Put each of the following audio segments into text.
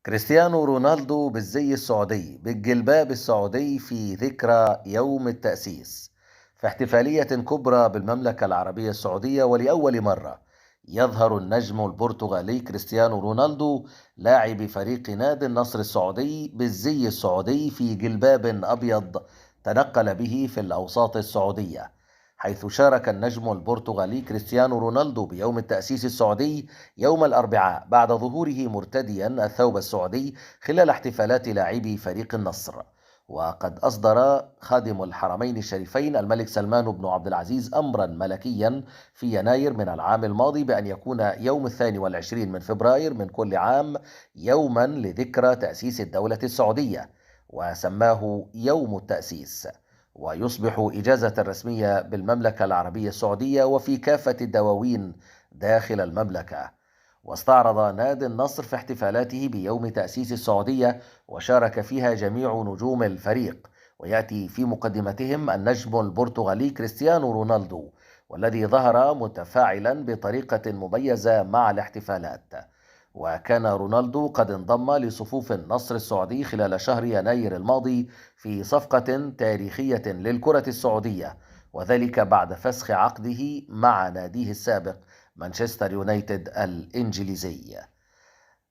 كريستيانو رونالدو بالزي السعودي بالجلباب السعودي في ذكرى يوم التأسيس في احتفالية كبرى بالمملكة العربية السعودية. ولأول مرة يظهر النجم البرتغالي كريستيانو رونالدو لاعب فريق نادي النصر السعودي بالزي السعودي في جلباب أبيض تنقل به في الأوساط السعودية، حيث شارك النجم البرتغالي كريستيانو رونالدو بيوم التأسيس السعودي يوم الأربعاء بعد ظهوره مرتديا الثوب السعودي خلال احتفالات لاعبي فريق النصر. وقد أصدر خادم الحرمين الشريفين الملك سلمان بن عبد العزيز أمرا ملكيا في يناير من العام الماضي بأن يكون يوم 22 من فبراير من كل عام يوما لذكرى تأسيس الدولة السعودية، وسماه يوم التأسيس، ويصبح إجازة رسمية بالمملكة العربية السعودية وفي كافة الدواوين داخل المملكة. واستعرض نادي النصر في احتفالاته بيوم تأسيس السعودية وشارك فيها جميع نجوم الفريق، ويأتي في مقدمتهم النجم البرتغالي كريستيانو رونالدو، والذي ظهر متفاعلا بطريقة مميزة مع الاحتفالات. وكان رونالدو قد انضم لصفوف النصر السعودي خلال شهر يناير الماضي في صفقة تاريخية للكرة السعودية، وذلك بعد فسخ عقده مع ناديه السابق مانشستر يونايتد الإنجليزي.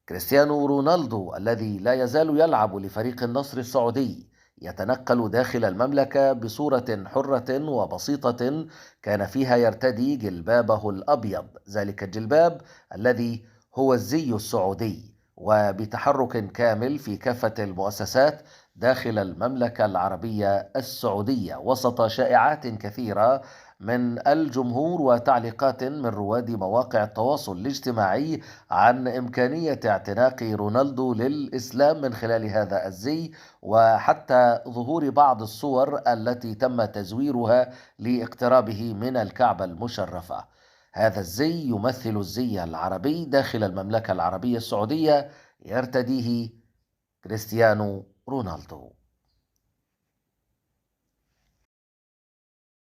كريستيانو رونالدو الذي لا يزال يلعب لفريق النصر السعودي يتنقل داخل المملكة بصورة حرة وبسيطة، كان فيها يرتدي جلبابه الأبيض، ذلك الجلباب الذي هو الزي السعودي، وبتحرك كامل في كافة المؤسسات داخل المملكة العربية السعودية، وسط شائعات كثيرة من الجمهور وتعليقات من رواد مواقع التواصل الاجتماعي عن إمكانية اعتناق رونالدو للإسلام من خلال هذا الزي، وحتى ظهور بعض الصور التي تم تزويرها لاقترابه من الكعبة المشرفة. هذا الزي يمثل الزي العربي داخل المملكة العربية السعودية، يرتديه كريستيانو رونالدو.